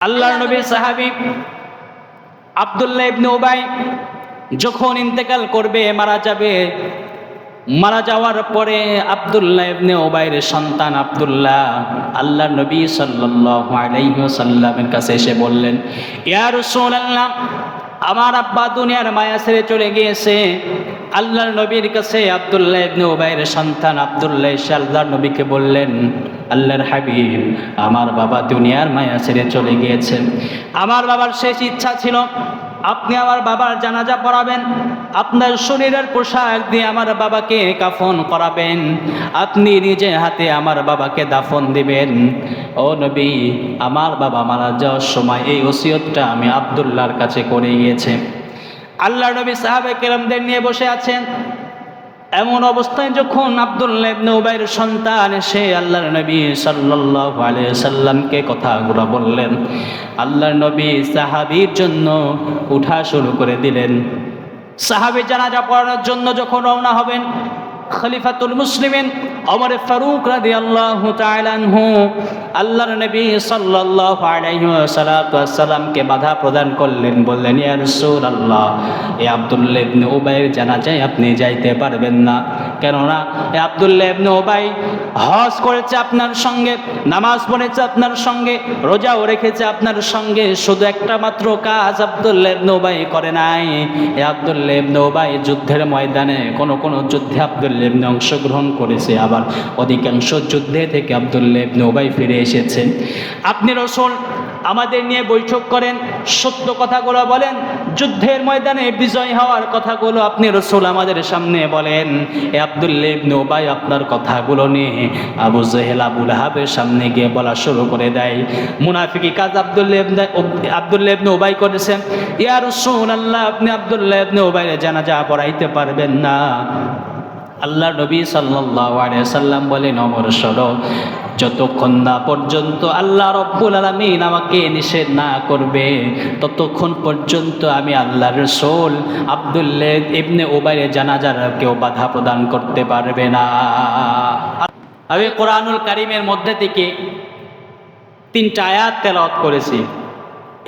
আল্লাহর নবীর সাহাবী আব্দুল্লাহ ইবনে উবাই যখন ইন্তেকাল করবে, মারা যাওয়ার পরে আব্দুল্লাহ ইবনে উবাইয়ের সন্তান আব্দুল্লাহ আল্লাহর নবী সাল্লাল্লাহু আলাইহি ওয়াসাল্লামের কাছে এসে বললেন, ইয়া রাসূলুল্লাহ, আমার আব্বা দুনিয়ার মায়া ছেড়ে চলে গিয়েছে। আল্লাহর নবীর কাছে আব্দুল্লাহ ইবনে উবাইয়ের সন্তান আব্দুল্লাহ এসে আল্লাহর নবীকে বললেন, আল্লাহর হাবিব, আমার বাবা দুনিয়ার মায়া ছেড়ে চলে গিয়েছেন। আমার বাবার শেষ ইচ্ছা ছিল আপনি আমার বাবার জানাজা পড়াবেন, আপনার শরীরের পোশাক দিয়ে আমার বাবাকে কাফন করাবেন, আপনি নিজে হাতে আমার বাবাকে দাফন দিবেন। ও নবী, আমার বাবা মারা যাওয়ার সময় এই ওসিয়তটা আমি আব্দুল্লাহর কাছে করে গিয়েছে। আল্লাহর নবী সাহাবায়ে কেরামদের নিয়ে বসে আছেন। এমন অবস্থায় যখন আব্দুল্লাহ ইবনে উবাইয়ের সন্তান এসে আল্লাহর নবী সাল্লাল্লাহু আলাইহি সাল্লামকে কথাগুলো বললেন, আল্লাহর নবী সাহাবীর জন্য উঠা শুরু করে দিলেন। সাহাবী জানাজা পড়ানোর জন্য যখন রওনা হবেন, খলিফাতুল মুসলিমিন ওমর ফারুক রাদিয়াল্লাহু তাআলা আনহু আল্লাহর নবী সাল্লাল্লাহু আলাইহি ওয়াসাল্লামকে বাধা প্রদান করলেন, বললেন, ইয়া রাসূলুল্লাহ, এই আব্দুল্লাহ ইবনে উবাইয়ের জানাজায় আপনি যাইতে পারবেন না। কেননা এই আব্দুল্লাহ ইবনে উবাই হজ করেছে আপনার সঙ্গে, নামাজ পড়েছে আপনার সঙ্গে, রোজাও রেখেছে আপনার সঙ্গে, শুধু একটা মাত্র কাজ আব্দুল্লাহ ইবনে উবাই করে নাই। এই আব্দুল্লাহ ইবনে উবাই যুদ্ধের ময়দানে কোন যুদ্ধে আব্দুল্লাহ ইবনে অংশগ্রহণ করেছে, আবার অধিকাংশ যুদ্ধে থেকে আব্দুল্লাহ ইবনে উবাই ফিরে এসেছে। আপনি রাসূল আমাদের নিয়ে বৈঠক করেন, সত্য কথাগুলো বলেন, যুদ্ধের ময়দানে বিজয় হওয়ার কথাগুলো আপনি রাসূল আমাদের সামনে বলেন। এই আব্দুল্লাহ ইবনে উবাই আপনার কথাগুলো নিয়ে আবু জেহেল, আবু লাহাবের সামনে গিয়ে বলা শুরু করে দেয়। মুনাফিকি কাজ আব্দুল্লাহ ইবনে উবাই করেছেন। ইয়া রাসূলুল্লাহ, আপনি আব্দুল্লাহ ইবনে উবাইয়ের জানাজা পড়াইতে পারবেন না। আল্লাহর নবী সাল্লাল্লাহু আলাইহি সাল্লাম বলেন, ওমর শোনো, যতক্ষণ না পর্যন্ত আল্লাহ রব্বুল আলামিন আমাকে নিষেধ না করবে, ততক্ষণ পর্যন্ত আমি আল্লাহর রাসূল আব্দুল্লাহ ইবনে উবাইয়ের জানাজার কেউ বাধা প্রদান করতে পারবে না। আমি কোরআনুল কারীমের মধ্যে থেকে 3টা আয়াত তেলাওয়াত করেছি।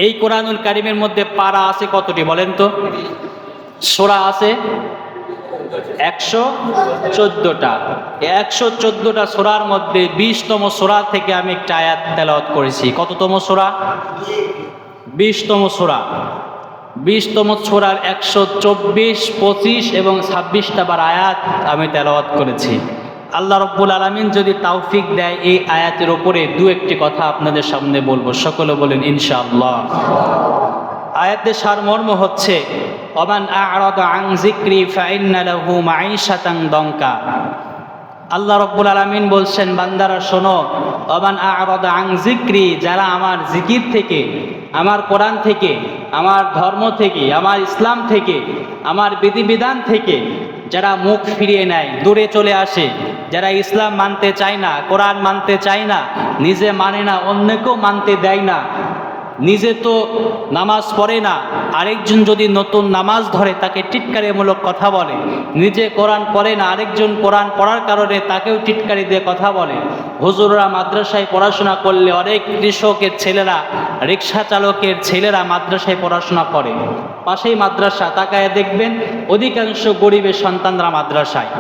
এই কোরআনুল কারীমের মধ্যে পারা আছে কতটি বলেন তো? সূরা আছে 114টা। 114টা সূরার মধ্যে 20তম সূরা থেকে আমি একটা আয়াত তেলাওয়াত করেছি। কততম সূরা? 20তম সূরা। 20তম সূরার 124, 25 এবং 26টা বার আয়াত আমি তেলাওয়াত করেছি। আল্লাহ রব্বুল আলামিন যদি তৌফিক দেয়, এই আয়াতের উপরে দু একটি কথা আপনাদের সামনে বলবো। সকলে বলেন ইনশাআল্লাহ। আয়াতের সারমর্ম হচ্ছে, ওমান আ'রাদা আন যিকরি ফাইন্না লাহু মাঈশাতান দঙ্কা। আল্লাহ রব্বুল আলামিন বলছেন, বান্দারা শোনো, ওমান আ'রাদা আন যিকরি, যারা আমার জিকির থেকে, আমার কোরআন থেকে, আমার ধর্ম থেকে, আমার ইসলাম থেকে, আমার বিধিবিধান থেকে যারা মুখ ফিরিয়ে নেয়, দূরে চলে আসে, যারা ইসলাম মানতে চায় না, কোরআন মানতে চায় না, নিজে মানে না, অন্যকেও মানতে দেয় না, নিজে তো নামাজ পড়ে না, আরেকজন যদি নতুন নামাজ ধরে তাকে টিটকারিমূলক কথা বলে, নিজে কোরআন পড়ে না, আরেকজন কোরআন পড়ার কারণে তাকেও টিটকারি দিয়ে কথা বলে। হুজুররা মাদ্রাসায় পড়াশোনা করলে অনেক কৃষকের ছেলেরা, রিক্সা চালকের ছেলেরা মাদ্রাসায় পড়াশোনা করে, পাশেই মাদ্রাসা, তাকায় দেখবেন অধিকাংশ গরিবের সন্তানরা মাদ্রাসায়।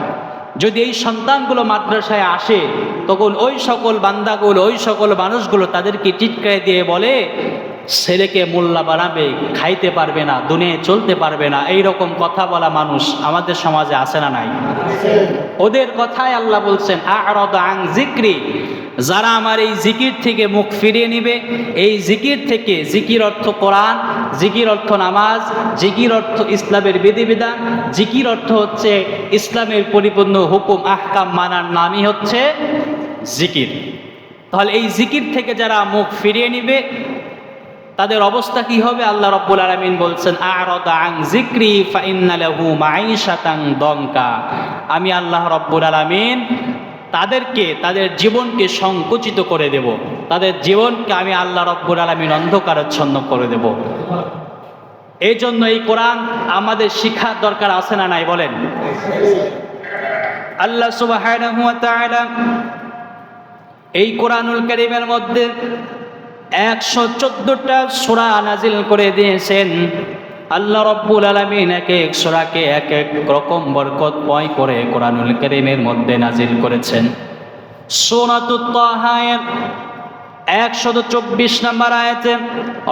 যদি এই সন্তানগুলো মাদ্রাসায় আসে, তখন ওই সকল বান্দাগুলো, ওই সকল মানুষগুলো তাদেরকে টিটকারি দিয়ে বলে, ছেলেকে মোল্লা বানাবে, খাইতে পারবে না, দুনিয়ায় চলতে পারবে না। এই রকম কথা বলা মানুষ আমাদের সমাজে আছে না নাই? ওদের কথায় আল্লাহ বলছেন, আ'রাদা আন যিকরি, যারা আমার এই জিকির থেকে মুখ ফিরিয়ে নিবে, এই জিকির থেকে, জিকির অর্থ কোরআন, জিকির অর্থ নামাজ, জিকির অর্থ ইসলামের বিধিবিধান, জিকির অর্থ হচ্ছে ইসলামের পরিপূর্ণ হুকুম আহকাম মানার নামই হচ্ছে জিকির। তাহলে এই জিকির থেকে যারা মুখ ফিরিয়ে নিবে তাদের অবস্থা কি হবে? আল্লাহ রাব্বুল আলামিন বলছেন, আ'রাদা আন যিকরি ফাইন্না লাহু মাঈশাতান দঙ্কা। আমি আল্লাহ রাব্বুল আলামিন তাদেরকে, তাদের জীবনকে সংকুচিত করে দেব, তাদের জীবনকে আমি আল্লাহ রাব্বুল আলামিন অন্ধকারাচ্ছন্ন করে দেব। এই জন্য এই কোরআন আমাদের শিক্ষার দরকার আছে না নাই বলেন? আল্লাহ সুবহানাহু ওয়া তাআলা এই কোরআনুল কারীমের মধ্যে 114টা সূরা নাজিল করে দিয়েছেন। আল্লাহ রাব্বুল আলামিন এক এক সূরাকে এক এক রকম বরকতময় করে কোরআনুল কারীমের মধ্যে নাজিল করেছেন। সূরাতুত তাহা 124 নম্বর আয়াতে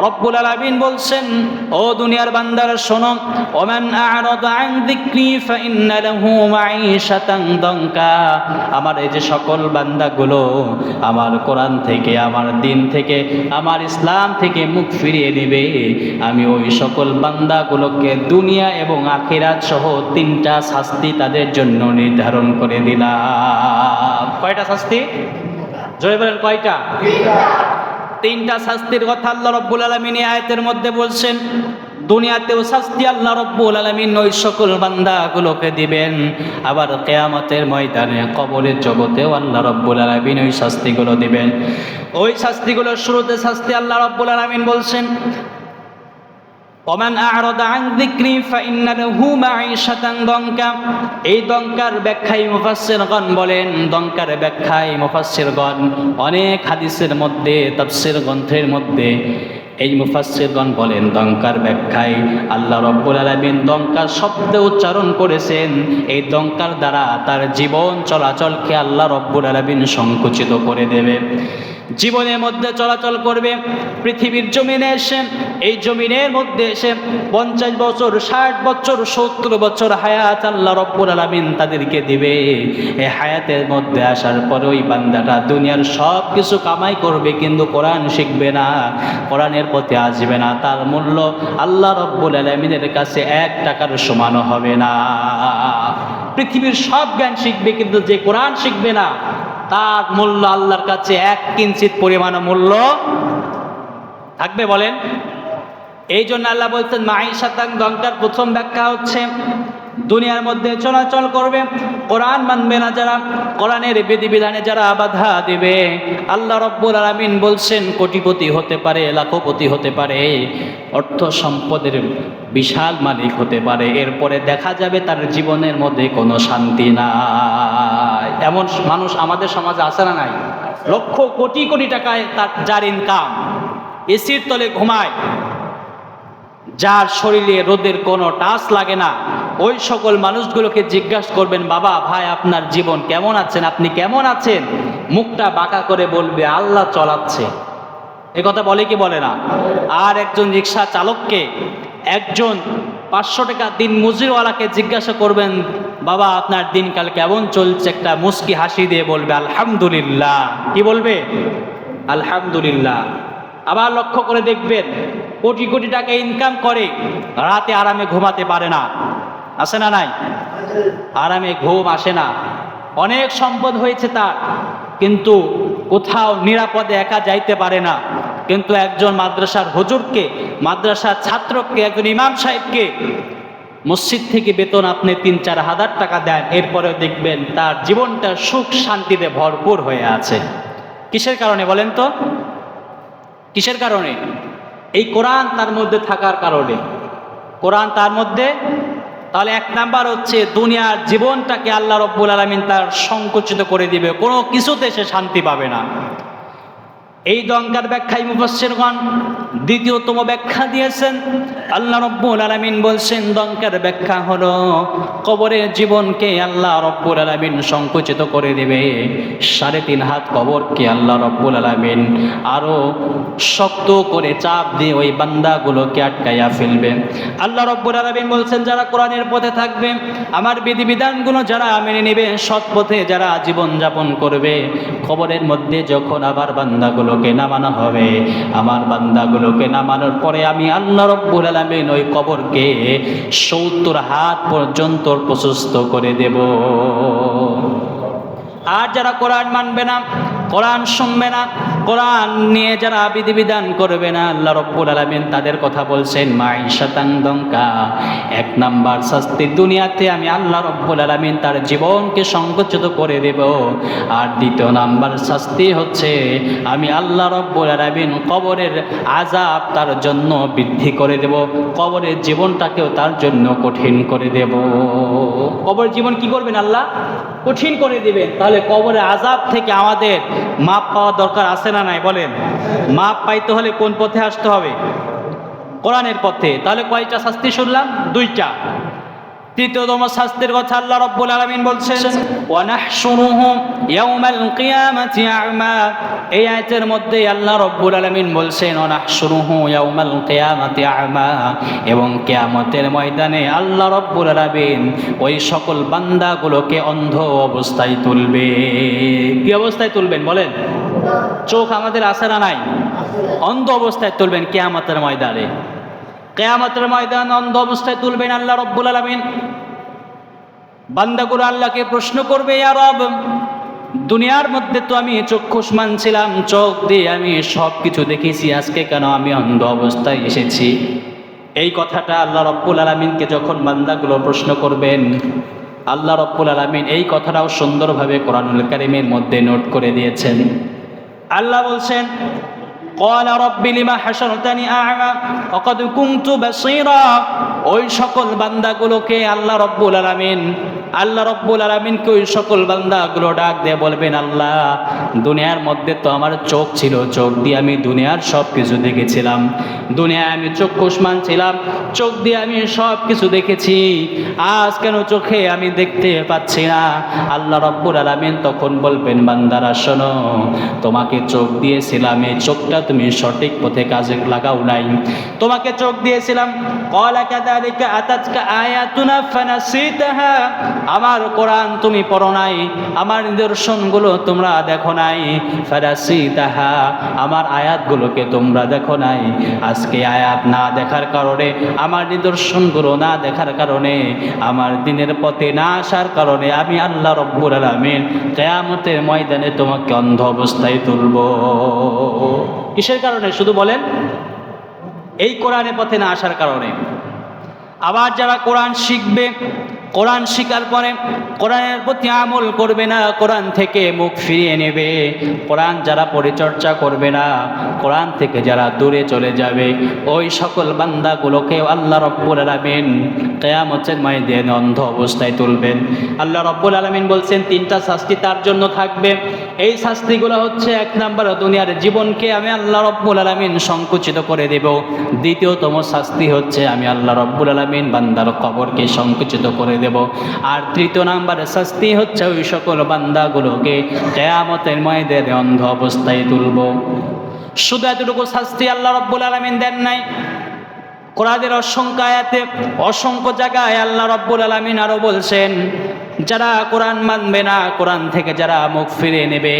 রব্বুল আলামিন বলছেন, ও দুনিয়ার বান্দারা শোনো, ওমান আ'রাদা আন যিকরি ফাইন্না লাহু মাঈশাতান দানকা। আমার এই যে সকল বান্দাগুলো আমার কোরআন থেকে, আমার দিন থেকে, আমার ইসলাম থেকে মুখ ফিরিয়ে নেবে, আমি ওই সকল বান্দাগুলোকে দুনিয়া এবং আখিরাত সহ 3টা শাস্তি তাদের জন্য নির্ধারণ করে দিলাম। কয়টা শাস্তি? জয় বলেন কয়টা? 3টা শাস্তির কথা আল্লাহ রাব্বুল আলামিন এই আয়াতের মধ্যে বলছেন। দুনিয়াতেও শাস্তি আল্লাহ রাব্বুল আলামিন ওই সকল বান্দাগুলোকে দিবেন, আবার কিয়ামতের ময়দানে কবরের জগতেও আল্লাহ রাব্বুল আলামিন ওই শাস্তিগুলো দিবেন। ওই শাস্তিগুলোর শুরুতে শাস্তি আল্লাহ রাব্বুল আলামিন বলছেন, ওমান আ'রাদা আন যিকরি ফাইন্না লাহু মাঈশাতান দানকা। এই দঙ্কার ব্যাখ্যায় মুফাসসিরগণ বলেন, দঙ্কার ব্যাখ্যায় মুফাসসিরগণ অনেক হাদিসের মধ্যে, তাফসীর গ্রন্থের মধ্যে এই মুফাসসিরগণ বলেন, দঙ্কার ব্যাখ্যায় আল্লাহ রাব্বুল আলামিন দঙ্কার শব্দ উচ্চারণ করেছেন। এই দঙ্কার দ্বারা তার জীবন চলাচলকে আল্লাহ রাব্বুল আলামিন সংকুচিত করে দেবে। জীবনের মধ্যে চলাচল করবে, পৃথিবীর জমিনে এসে, এই জমিনের মধ্যে এসে 50 বছর, 60 বছর, 70 বছর হায়াত আল্লাহ রাব্বুল আলামিন তাদেরকে দিবে। এই হায়াতের মধ্যে আসার পরে ওই বান্দাটা দুনিয়ার সব কিছু কামাই করবে, কিন্তু কোরআন শিখবে না, কোরআনের প্রতি আসবে না। তার মূল্য আল্লাহ রাব্বুল আলামিনের কাছে 1 টাকার সমানও হবে না। পৃথিবীর সব জ্ঞান শিখবে, কিন্তু যে কোরআন শিখবে না, তার মূল্য আল্লাহর কাছে 1 কিঞ্চিত পরিমাণ মূল্য থাকবে। বলেন, এই জন্য আল্লাহ বলছেন মাঈশাতান দানকার প্রথম ব্যাখ্যা হচ্ছে দুনিয়ার মধ্যে চলাচল করবে, কোরআন মানবে না যারা, কোরআনের বিধিবিধানে যারা বাধা দিবে, আল্লাহ রাব্বুল আলামিন বলছেন কোটিপতি হতে পারে, লাখপতি হতে পারে, অর্থ সম্পদের বিশাল মালিক হতে পারে, এরপরে দেখা যাবে তার জীবনের মধ্যে কোনো শান্তি নাই। এমন মানুষ আমাদের সমাজে আছে না নাই? লক্ষ কোটি কোটি টাকায় তার যার ইনকাম, এসির তলে ঘুমায়, যার শরীরে রোদের কোনো টাচ লাগে না, ওই সকল মানুষগুলোকে জিজ্ঞাসা করবেন, বাবা ভাই আপনার জীবন কেমন আছেন, আপনি কেমন আছেন, মুখটা বাঁকা করে বলবে আল্লাহ চলাচ্ছে। এ কথা বলে কি বলে না? আর একজন রিক্সা চালককে, একজন 500 টাকা দিন মজুরিওয়ালাকে জিজ্ঞাসা করবেন, বাবা আপনার দিনকাল কেমন চলছে, একটা মুস্কি হাসি দিয়ে বলবে আলহামদুলিল্লাহ। কি বলবে? আলহামদুলিল্লাহ। আবার লক্ষ্য করে দেখবেন, কোটি কোটি টাকা ইনকাম করে, রাতে আরামে ঘুমাতে পারে না। আছে না নাই? আরামে ঘুম আসে না। অনেক সম্পদ হয়েছে তার, কিন্তু কোথাও নিরাপদে একা যাইতে পারে না। কিন্তু একজন মাদ্রাসার হুজুরকে, মাদ্রাসার ছাত্রকে, একজন ইমাম সাহেবকে মসজিদ থেকে বেতন আপনি 3-4 হাজার টাকা দেন, এরপরেও দেখবেন তার জীবনটা সুখ শান্তিতে ভরপুর হয়ে আছে। কিসের কারণে বলেন তো? কিসের কারণে? এই কোরআন তার মধ্যে থাকার কারণে। কোরআন তার মধ্যে। তাহলে 1 নাম্বার হচ্ছে দুনিয়ার জীবনটাকে আল্লাহ রাব্বুল আলামিন তার সংকুচিত করে দিবে, কোনো কিছুতে সে শান্তি পাবে না। এই দঙ্কার ব্যাখ্যায় মুফাসসিরগণ দ্বিতীয়তম ব্যাখ্যা দিয়েছেন। আল্লাহ রাব্বুল আলামিন বলছেন দঙ্কার ব্যাখ্যা হলো কবরের জীবনকে আল্লাহ রাব্বুল আলামিন সংকুচিত করে দিবে। 3.5 হাত কবরকে আল্লাহ রাব্বুল আলামিন আরো শক্ত করে চাপ দিয়ে ওই বান্দাগুলোকে আটকাইয়া ফেলবে। আল্লাহ রাব্বুল আলামিন বলছেন যারা কোরআনের পথে থাকবে, আমার বিধিবিধানগুলো যারা মেনে নেবে, সৎ পথে যারা জীবন যাপন করবে, কবরের মধ্যে যখন আবার বান্দাগুলোকে নামানো হবে, আমার বান্দাগুলোকে নামানোর পরে আমি আল্লাহ রাব্বুল আলামিন ওই কবরকে 70 হাত পর্যন্ত প্রশস্ত করে দেব। আর যারা কোরআন মানবে না, কোরআন শুনবে না, কোরআন নিয়ে যারা বিধিবিধান করবে না, আল্লাহ রাব্বুল আলামিন তাদের কথা বলছেন মাঈশাতান দানকা। 1 নাম্বার শাস্তি দুনিয়াতে আমি আল্লাহ রাব্বুল আলামিন তার জীবনকে সংকুচিত করে দেব। আর 2 নাম্বার শাস্তি হচ্ছে আমি আল্লাহ রাব্বুল আলামিন কবরের আযাব তার জন্য বৃদ্ধি করে দেব, কবরের জীবনটাকেও তার জন্য কঠিন করে দেব। কবরের জীবন কি করবেন আল্লাহ? কঠিন করে দিবেন, তাহলে কবরের আযাব থেকে আমাদের মাপ পাওয়া দরকার আছে না নাই বলেন? মাপ পাইতে হলে কোন পথে আসতে হবে? কোরআনের পথে। তাহলে কয়টা শাস্তি শুনলাম? দুইটা। তৃতীয়তম শাস্তির কথা আল্লাহ রাব্বুল আলামিন বলছেন, ওয়া নাহশুরুহু ইয়াউমাল কিয়ামাতি আ'মা। এই আয়াতের মধ্যে আল্লাহ রাব্বুল আলামিন বলছেন, ওয়া নাহশুরুহু ইয়াউমাল কিয়ামাতি আ'মা, এবং কিয়ামতের ময়দানে আল্লাহ রাব্বুল আলামিন ওই সকল বান্দাগুলোকে অন্ধ অবস্থায় তুলবে। কি অবস্থায় তুলবেন বলেন? চোখ আমাদের আছে না নাই? অন্ধ অবস্থায় তুলবেন কিয়ামতের ময়দানে। কিয়ামতের ময়দান অন্ধ অবস্থায় তুলবেন আল্লাহ রাব্বুল আলামিন। বান্দাগুলো আল্লাহকে প্রশ্ন করবে, ইয়া রব, দুনিয়ার মধ্যে তো আমি চক্ষুষ্মান ছিলাম, চোখ দিয়ে আমি সব কিছু দেখেছি, আজকে কেন আমি অন্ধ অবস্থায় এসেছি? এই কথাটা আল্লাহ রাব্বুল আলামিনকে যখন বান্দাগুলো প্রশ্ন করবেন, আল্লাহ রাব্বুল আলামিন এই কথাটাও সুন্দরভাবে কোরআনুল কারীমের মধ্যে নোট করে দিয়েছেন। আল্লাহ বলছেন, قال رب لما حشرتني أعمى وقد كنت بصيرا। ওই সকল বান্দাগুলোকে আল্লাহ রাব্বুল আলামিনকে ওই সকল বান্দাগুলো ডাক দিয়ে বলবেন, আল্লাহ, দুনিয়ার মধ্যে তো আমার চোখ ছিল, চোখ দিয়ে আমি দুনিয়ার সব কিছু দেখেছিলাম, দুনিয়ায় আমি চক্ষুষ্মান ছিলাম, চোখ দিয়ে আমি সব কিছু দেখেছি, আজ কেন চোখে আমি দেখতে পাচ্ছি না? আল্লাহ রাব্বুল আলামিন তখন বলবেন, বান্দারা শোনো, তোমাকে চোখ দিয়েছিলাম, এই চোখটা তুমি সঠিক পথে কাজে লাগাও নাই। তোমাকে চোখ দিয়েছিলাম, ক্বালা কাযালিকা আতাতকা আয়াতুনা ফানাসিতাহা, আমার কোরআন তুমি পড়ো নাই, আমার নিদর্শনগুলো তোমরা দেখো নাই, ফানাসিতাহা, আমার আয়াতগুলোকে তোমরা দেখো নাই। আজকে আয়াত না দেখার কারণে, আমার নিদর্শনগুলো না দেখার কারণে, আমার দিনের পথে না আসার কারণে আমি আল্লাহ রাব্বুল আলামিন কিয়ামতের ময়দানে তোমাকে অন্ধ অবস্থায় তুলব। কিসের কারণে শুধু বলেন? এই কোরআনের পথে না আসার কারণে। আবার যারা কোরআন শিখবে, কোরআন শিখার পরে কোরআনের প্রতি আমল করবে না, কোরআন থেকে মুখ ফিরিয়ে নেবে, কোরআন যারা পরিচর্যা করবে না, কোরআন থেকে যারা দূরে চলে যাবে, ওই সকল বান্দাগুলোকে আল্লাহ রাব্বুল আলামিন কিয়ামতের ময়দানে অন্ধ অবস্থায় তুলবেন। আল্লাহ রাব্বুল আলামিন বলছেন, তিনটা শাস্তি তার জন্য থাকবে। এই শাস্তিগুলো হচ্ছে, এক নাম্বার, দুনিয়ার জীবনকে আমি আল্লাহ রাব্বুল আলামিন সংকুচিত করে দেব। দ্বিতীয়তম শাস্তি হচ্ছে, আমি আল্লাহ রাব্বুল আলামিন বান্দার কবরকে সংকুচিত করে দেব। আর তৃতীয় নাম্বারের শাস্তি হচ্ছে, ওই সকল বান্দাগুলোকে কিয়ামতের ময়দানে অন্ধ অবস্থায় তুলব। শুধু এতটুকু শাস্তি আল্লাহ রাব্বুল আলামিন দেন নাই। কোরআনের অসংখ্য আয়াতে, অসংখ্য জায়গায় আল্লাহ রাব্বুল আলামিন আরো বলছেন, যারা কোরআন মানবে না, কোরআন থেকে যারা মুখ ফিরিয়ে নেবে,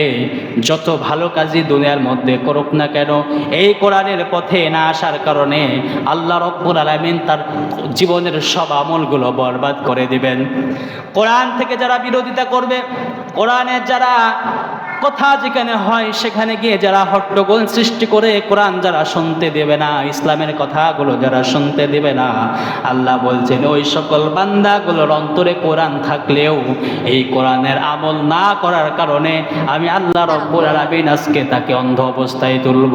যত ভালো কাজই দুনিয়ার মধ্যে করুক না কেন, এই কোরআনের পথে না আসার কারণে আল্লাহ রাব্বুল আলামিন তার জীবনের সব আমলগুলো বরবাদ করে দিবেন। কোরআন থেকে যারা বিরোধিতা করবে, কোরআনের যারা কথা যেখানে হয় সেখানে গিয়ে যারা হট্টগোল সৃষ্টি করে কোরআন যারা শুনতে দেবে না, ইসলামের কথাগুলো যারা শুনতে দেবে না, আল্লাহ বলছেন, ওই সকল বান্দাগুলোর অন্তরে কোরআন থাকলেও এই কোরআনের আমল না করার কারণে আমি আল্লাহ রাব্বুল আলামিন আজকে তাকে অন্ধ অবস্থায় তুলব।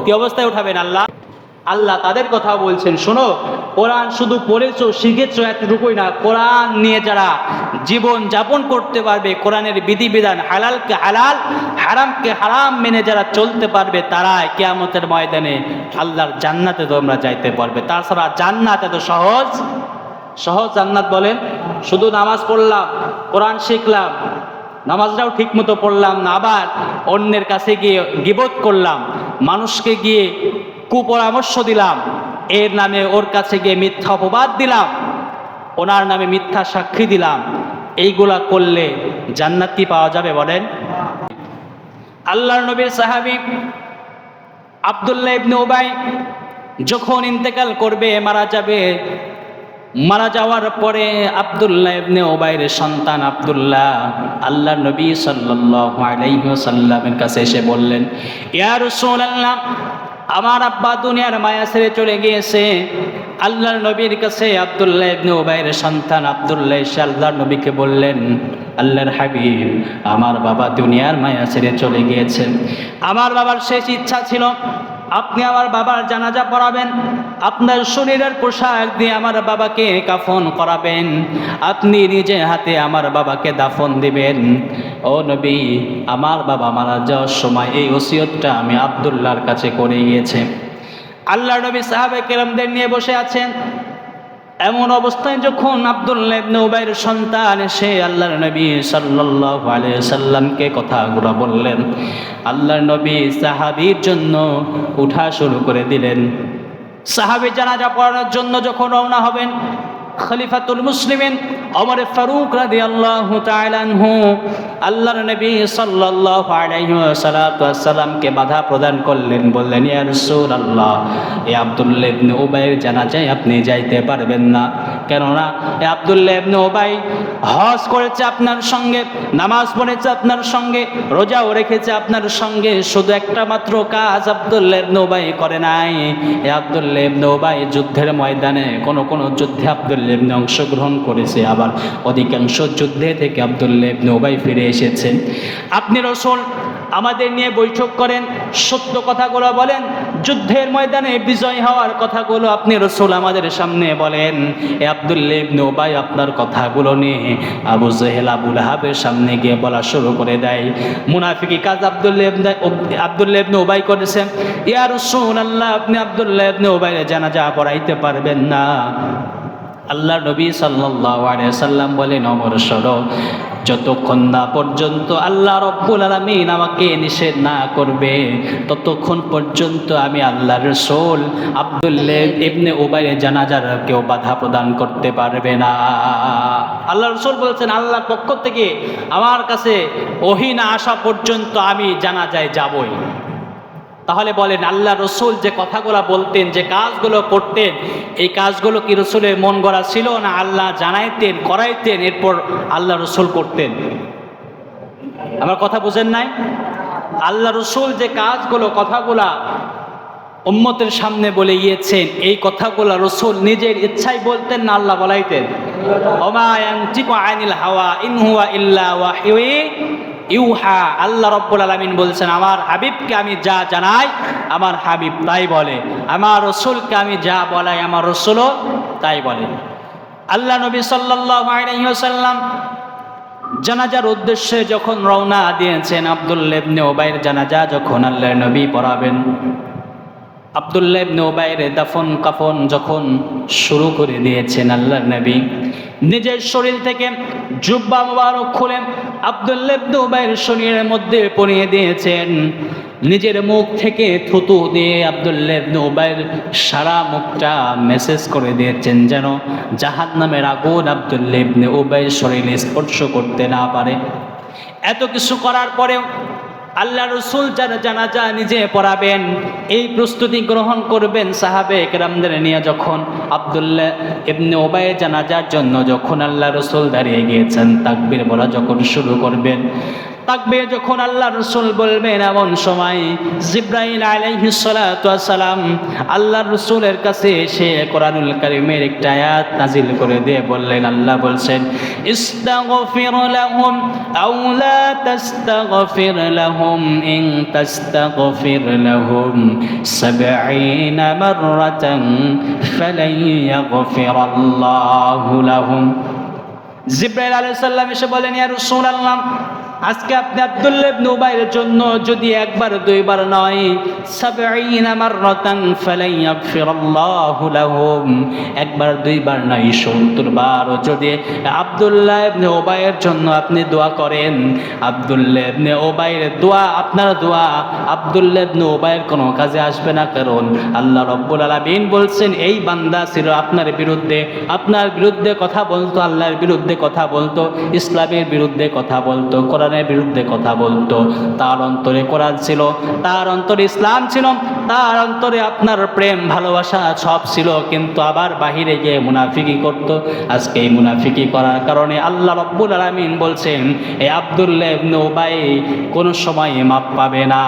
কি অবস্থায় উঠাবেন আল্লাহ? আল্লাহ তাদের কথা বলছেন, শোনো, কোরআন শুধু পড়েছো, শিখেছো, এতটুকুই না, কোরআন নিয়ে যারা জীবন যাপন করতে পারবে, কোরআনের বিধিবিধান, হালালকে হালাল, হারামকে হারাম মেনে যারা চলতে পারবে, তারাই কিয়ামতের ময়দানে আল্লাহর জান্নাতে তোমরা যাইতে পারবে। তাছাড়া জান্নাত এত সহজ জান্নাত বলেন? শুধু নামাজ পড়লাম, কোরআন শিখলাম, নামাজটাও ঠিক মতো পড়লাম না, আবার অন্যের কাছে গিয়ে গীবত করলাম, মানুষকে গিয়ে কুপরামর্শ দিলাম, এর নামে ওর কাছে গিয়ে মিথ্যা অপবাদ দিলাম, ওনার নামে মিথ্যা সাক্ষী দিলাম, এইগুলা করলে জান্নাত কি পাওয়া যাবে বলেন? আল্লাহর নবীর সাহাবী আব্দুল্লাহ ইবনে উবাই যখন ইন্তেকাল করবে, মারা যাবে, মারা যাওয়ার পরে আব্দুল্লাহ ইবনে উবাইয়ের সন্তান আব্দুল্লাহ আল্লাহর নবী সাল্লাল্লাহু আলাইহি ওয়াসাল্লামের কাছে এসে বললেন, ইয়া রাসূলুল্লাহ, আমার আব্বা দুনিয়ার মায়া ছেড়ে চলে গিয়েছে। আল্লাহর নবীর কাছে আব্দুল্লাহ ইবনে উবাইয়ের সন্তান আব্দুল্লাহ এসে আল্লাহর নবীকে বললেন, আল্লাহর হাবিব, আমার বাবা দুনিয়ার মায়া ছেড়ে চলে গিয়েছে। আমার বাবার শেষ ইচ্ছা ছিল আপনি আমার বাবার জানাজা পড়াবেন, আপনার শরীরের পোশাক দিয়ে আমার বাবাকে কাফন করাবেন, আপনি নিজে হাতে আমার বাবাকে দাফন দিবেন। ও নবী, আমার বাবা মারা যাওয়ার সময় এই ওসিয়তটা আমি আব্দুল্লাহর কাছে করে গিয়েছে। আল্লাহর নবী সাহাবে কেরামদের নিয়ে বসে আছেন। এমন অবস্থায় যখন আব্দুল্লাহ ইবনে উবাইর সন্তান এসে আল্লাহর নবী সাল্লাল্লাহু আলাইহি সাল্লামকে কথাগুলো বললেন, আল্লাহর নবী সাহাবীর জন্য উঠা শুরু করে দিলেন। সাহাবী জানাজা পড়ানোর জন্য যখন রওনা হবেন, খলিফাতুল মুসলিমিন ওমর ফারুক রাদিয়াল্লাহু তাআলা আনহু আল্লাহর নবী সাল্লাল্লাহু আলাইহি ওয়াসাল্লামকে বাধা প্রদান করলেন, বললেন, ইয়া রাসূলুল্লাহ, এই আব্দুল্লাহ ইবনে উবাইর জানাজায় আপনি যাইতে পারবেন না। কেননা এই আব্দুল্লাহ ইবনে উবাই হজ করেছে আপনার সঙ্গে, নামাজ পড়েছে আপনার সঙ্গে, রোজাও রেখেছে আপনার সঙ্গে, শুধু একটা মাত্র কাজ আব্দুল্লাহ ইবনে উবাই করে নাই। এই আব্দুল্লাহ ইবনে উবাই যুদ্ধের ময়দানে কোন যুদ্ধে আব্দুল্লাহ ইবনে অংশগ্রহণ করেছে, আবার অধিকাংশ যুদ্ধে থেকে আব্দুল্লাহ ইবনে উবাই ফিরে এসেছেন। আপনি রাসূল আমাদের নিয়ে বৈঠক করেন, সত্য কথাগুলো বলেন, যুদ্ধের ময়দানে বিজয় হওয়ার কথাগুলো আপনি রাসূল আমাদের সামনে বলেন। এই আব্দুল্লাহ ইবনে উবাই আপনার কথাগুলো নিয়ে আবু জেহেল আবু লাহাবের সামনে গিয়ে বলা শুরু করে দেয়। মুনাফিকি কাজ আব্দুল্লাহ ইবনে উবাই করেছেন। ইয়া রাসূলুল্লাহ, আপনি আব্দুল্লাহ ইবনে উবাইয়ের জানাজা পড়াইতে পারবেন না। আল্লাহ নবী সাল্লাল্লাহু আলাইহি সাল্লাম বলেন, ওমর শোনো, যতক্ষণ না পর্যন্ত আল্লাহ রব্বুল আলামিন আমাকে নিষেধ না করবে, ততক্ষণ পর্যন্ত আমি আল্লাহর রাসূল আব্দুল্লাহ ইবনে উবাইয়ের জানাজার কেউ বাধা প্রদান করতে পারবে না। আল্লাহ রাসূল বলছেন, আল্লাহর পক্ষ থেকে আমার কাছে ওহী না আসা পর্যন্ত আমি জানাজায় যাবই। তাহলে বলেন, আল্লাহ রসুল যে কথাগুলো বলতেন, যে কাজগুলো করতেন, এই কাজগুলো কি রসুলের মন গড়া ছিল, না আল্লাহ জানাইতেন, করাইতেন, এরপর আল্লাহ রসুল করতেন? আমার কথা বুঝেন নাই? আল্লাহ রসুল যে কাজগুলো, কথাগুলা উম্মতের সামনে বলে গিয়েছেন, এই কথাগুলো রসুল নিজের ইচ্ছাই বলতেন, না আল্লাহ বলাইতেন? ওমা ইয়ানতিকু আনিল হাওয়া ইন হুয়া ইল্লা ওয়াহয়ু ইউহা। আল্লাহ রব্বুল আলামিন বলছেন, আমার হাবিবকে আমি যা জানাই আমার হাবিব তাই বলে, আমার রসুলকে আমি যা বলাই আমার রসুলও তাই বলে। আল্লাহ নবী সাল্লাল্লাহু আলাইহি ওয়াসাল্লাম জানাজার উদ্দেশ্যে যখন রওনা দিয়েছেন, আব্দুল্লাহ ইবনে উবাইয়ের জানাজা যখন আল্লাহর নবী পড়াবেন, আব্দুল্লাহ ইবনে উবাইয়ের দাফন কাফন যখন শুরু করে দিয়েছেন, আল্লাহর নবী নিজের শরীর থেকে জুব্বা মুবারক খুলে আব্দুল্লাহ ইবনে উবাইয়ের শরীরের মধ্যে পরিয়ে দিয়েছেন। নিজের মুখ থেকে থুতু দিয়ে আব্দুল্লাহ ইবনে উবাইয়ের সারা মুখটা মেসেজ করে দিয়েছেন, যেন জাহান্নামের আগুন আব্দুল্লাহ ইবনে উবাইয়ের শরীরে স্পর্শ করতে না পারে। এত কিছু করার পরেও আল্লাহ রসুল যারা জানাজা নিজে পড়াবেন, এই প্রস্তুতি গ্রহণ করবেন সাহাবে কেরামদের নিয়ে, যখন আব্দুল্লাহ ইবনে উবাইয়ের জানাজার জন্য যখন আল্লাহ রসুল দাঁড়িয়ে গিয়েছেন, তাকবীর বলা যখন শুরু করবেন, তাকবীর যখন আল্লাহ রসুল বলবেন, এমন সময় জিবরাইল আলাইহিস সালাতু ওয়াস সালাম আল্লাহ রসুলের কাছে এসে কোরআনুল কারীমের একটা আয়াত নাজিল করে দিয়ে বললেন, আল্লাহ বলছেন, ইস্তাগফির লাহুম আও লা তাস্তাগফির লাহুম ইন তাস্তাগফির লাহুম ৭০ মাররাতান ফালান ইয়াগফিরাল্লাহু লাহুম। জিবরাইল আলাইহিস সালাম এসে বলেন, ইয়া রাসূলুল্লাহ, আজকে আপনি আব্দুল্লাহ ইবনে উবাইয়ের জন্য যদি একবার দুইবার নয় ৭০ মাররাতান ফালান ইয়াগফিরাল্লাহু লাহুম, একবার দুইবার নয় ৭০ বার যদি আব্দুল্লাহ ইবনে উবাইয়ের জন্য আপনি দোয়া করেন, আব্দুল্লাহ ইবনে উবাইয়ের দোয়া, আপনার দোয়া আব্দুল্লাহ ইবনে উবাইয়ের কোনো কাজে আসবে না। কারণ আল্লাহ রব্বুল আলামিন বলছেন, এই বান্দা ছিল আপনার বিরুদ্ধে কথা বলতো, আল্লাহর বিরুদ্ধে কথা বলতো, ইসলামের বিরুদ্ধে কথা বলতো, কোরআনের বিরুদ্ধে কথা বলতো। তার অন্তরে কোরআন ছিল, তার অন্তরে ইসলাম ছিল, তার অন্তরে আপনার প্রেম ভালোবাসা সব ছিল, কিন্তু আবার বাহিরে গিয়ে মুনাফিকি করত। আজকে এই মুনাফিকি করার কারণে আল্লাহ রব্বুল আলামিন বলছেন, এই আব্দুল্লাহ ইবনে উবাই কোনো সময় মাপ পাবে না।